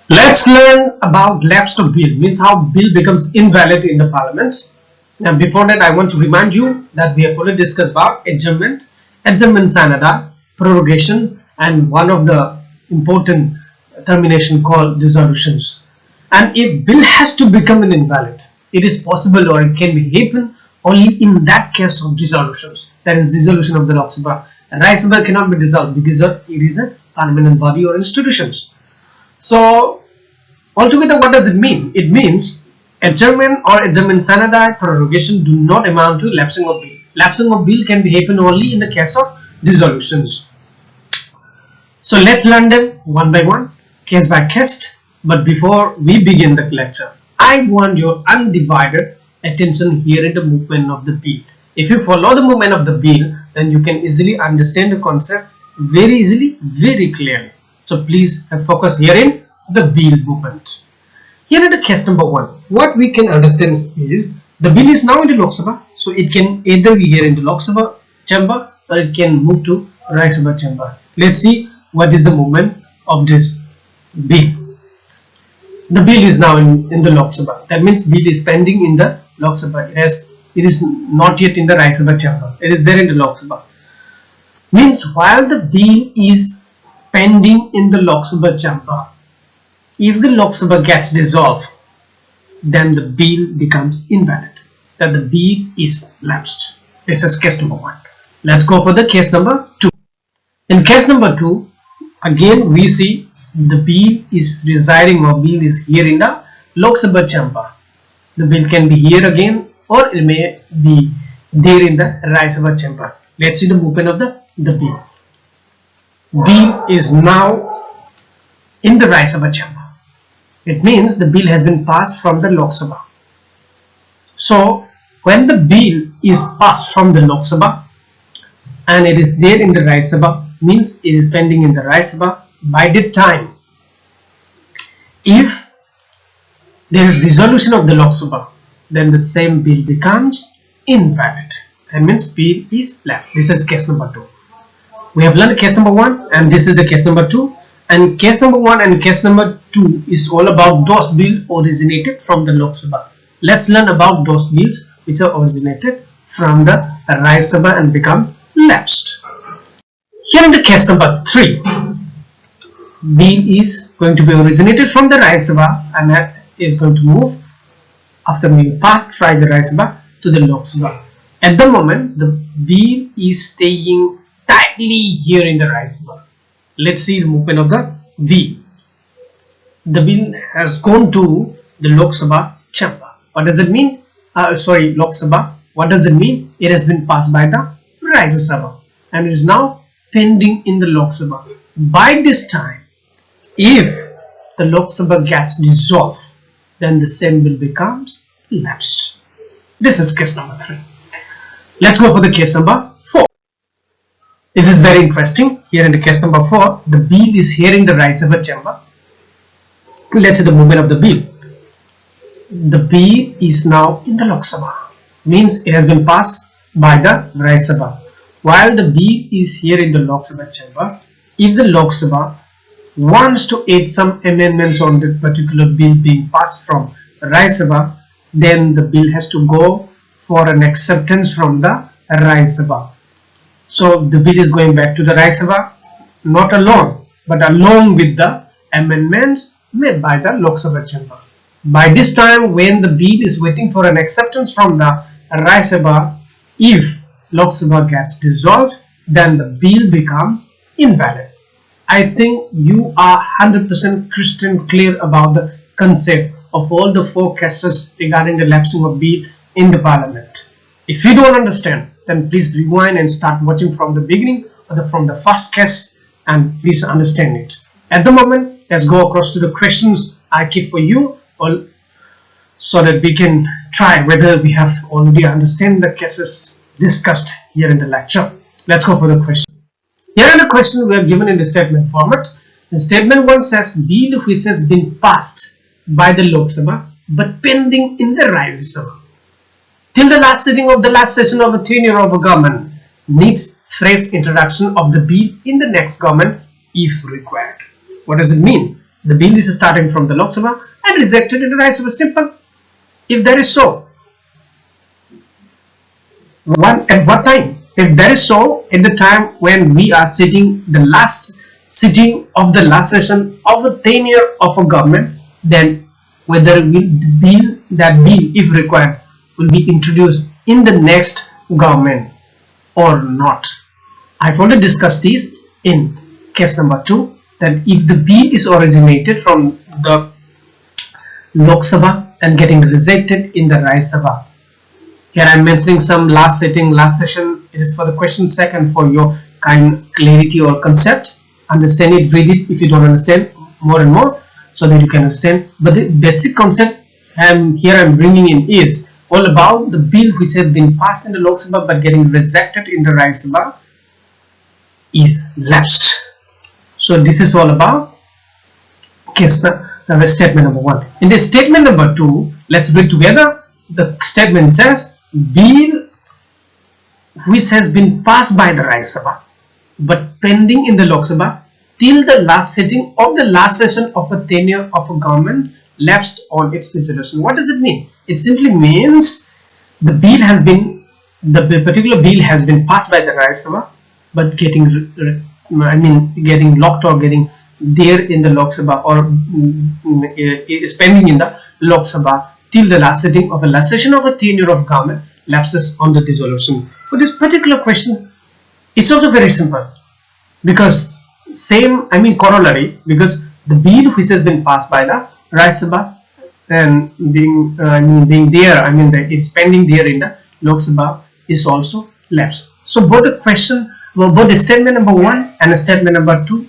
Let's learn about lapse of bill, means how bill becomes invalid in the parliament. Now before that I want to remind you that we have already discussed about adjournment, adjournment sanada, prorogations, and one of the important termination called dissolutions. And if bill has to become an invalid, it is possible or it can be happen only in that case of dissolutions, that is dissolution of the Lok Sabha. Rajya Sabha cannot be dissolved because it is a permanent body or institutions. So altogether, what does it mean? It means adjournment or adjournment sanada prorogation do not amount to lapsing of bill. Lapsing of bill can be happen only in the case of dissolutions. So let's learn them one by one, case by case. But before we begin the lecture, I want your undivided attention here in the movement of the bill. If you follow the movement of the bill, then you can easily understand the concept very easily, very clearly. So please have focus here in the bill movement. Here in the case number 1, what we can understand is the bill is now in the Lok Sabha, so it can either be here in the Lok Sabha chamber or it can move to Rajya Sabha chamber. Let's see what is the movement of this bill. The bill is now in the Lok Sabha. That means bill is pending in the Lok Sabha. It is not yet in the Rajya Sabha chamber. It is there in the Lok Sabha. Means while the bill is pending in the Lok Sabha chamber, if the Lok Sabha gets dissolved, then the bill becomes invalid. That the bill is lapsed. This is case number 1. Let's go for the case number 2. In case number 2, again we see the bill is residing or bill is here in the Lok Sabha chamber. The bill can be here again or it may be there in the Rajya Sabha chamber. Let's see the movement of the bill. Bill is now in the Rajya Sabha chamber. It means the bill has been passed from the Lok Sabha. So when the bill is passed from the Lok Sabha and it is there in the Rajya Sabha, means it is pending in the Rajya Sabha. By that time, if there is dissolution of the Lok Sabha, then the same bill becomes invalid. That means bill is lapsed. This is case number 2. We have learned case number 1 and this is the case number 2. And case number 1 and case number 2 is all about those bills originated from the Lok Sabha. Let's learn about those bills which are originated from the Rajya Sabha and becomes lapsed. Here in the case number 3, bill is going to be originated from the Rajya Sabha and that is going to move after being passed by the Rajya Sabha to the Lok Sabha. At the moment, the bill is staying tightly here in the Rajya Sabha. Let's see the movement of the bill. The bill has gone to the Lok Sabha chamber. What does it mean? Lok Sabha. What does it mean? It has been passed by the Rajya Sabha and it is now pending in the Lok Sabha. By this time, if the Lok Sabha gets dissolved, then the same bill becomes lapsed. This is case number 3. Let's go for the case number 4. It is very interesting. Here in the case number 4, the bill is here in the Rajya Sabha chamber. Let's see the movement of the bill. The bill is now in the Lok Sabha. Means it has been passed by the Rajya Sabha. While the bill is here in the Lok Sabha chamber, if the Lok Sabha wants to add some amendments on the particular bill being passed from Rajya Sabha, then the bill has to go for an acceptance from the Rajya Sabha. So the bill is going back to the Rajya Sabha, not alone, but along with the amendments made by the Lok Sabha chamber. By this time, when the bill is waiting for an acceptance from the Rajya Sabha, if Lok Sabha gets dissolved, then the bill becomes invalid. I think you are 100% crystal clear about the concept of all the 4 cases regarding the lapsing of bill in the parliament. If you don't understand, then please rewind and start watching from the beginning or from the first case and please understand it. At the moment, let's go across to the questions I keep for you so that we can try whether we have already understand the cases discussed here in the lecture. Let's go for the question. Here are the questions we are given in the statement format. The statement 1 says bill which has been passed by the Lok Sabha but pending in the Rajya Sabha till the last sitting of the last session of a tenure of a government needs fresh introduction of the bill in the next government if required. What does it mean? the bill is starting from the Lok Sabha and rejected in the Rajya Sabha. Simple. If that is so, at what time? If that is so, at the time when we are sitting the last sitting of the last session of a tenure of a government, then whether that bill, if required, will be introduced in the next government or not. I've already discussed this in case number 2, that if the bill is originated from the Lok Sabha and getting rejected in the Rajya Sabha. Here I am mentioning some last session. It is for the question sake and for your kind clarity or concept. Understand it, read it if you don't understand more and more, so that you can understand. But the basic concept here I'm bringing in is all about the bill which has been passed in the Lok Sabha but getting rejected in the Rajya Sabha is lapsed. So this is all about statement number 1. In the statement number 2, let's read together. The statement says, bill which has been passed by the Rajya Sabha but pending in the Lok Sabha till the last sitting of the last session of a tenure of a government lapsed on its resolution. What does it mean? It simply means the particular bill has been passed by the Rajya Sabha but getting locked or getting there in the Lok Sabha or is pending in the Lok Sabha till the last sitting of a last session of a tenure of government lapses on the dissolution. For this particular question, it's also very simple, because corollary, because the bill which has been passed by the Rajya Sabha and it's pending there in the Lok Sabha is also lapsed. So both the statement number 1 and the statement number 2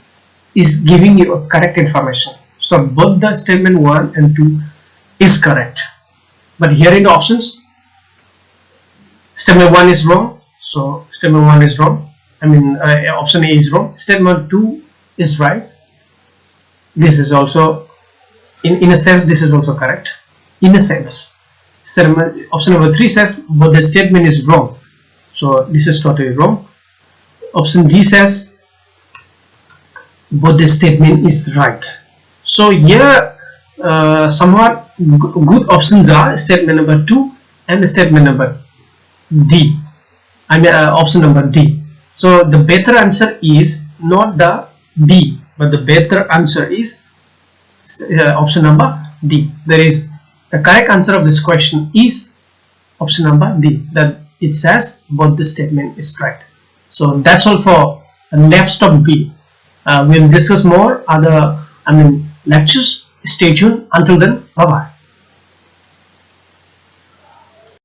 is giving you a correct information. So both the statement 1 and 2 is correct. But here in the options, statement 1 is wrong. So statement 1 is wrong. Option A is wrong. Statement 2 is right. This is also, in a sense, this is also correct. In a sense, option number 3 says, but the statement is wrong. So this is totally wrong. Option D says, but the statement is right. So here, somewhat good options are statement number 2 and the statement number D. Option number D. So the better answer is not the B, but the better answer is option number D. That is, the correct answer of this question is option number D. That it says both the statement is right. So that's all for lapse of B. We'll discuss more other lectures. Stay tuned. Until then, bye bye.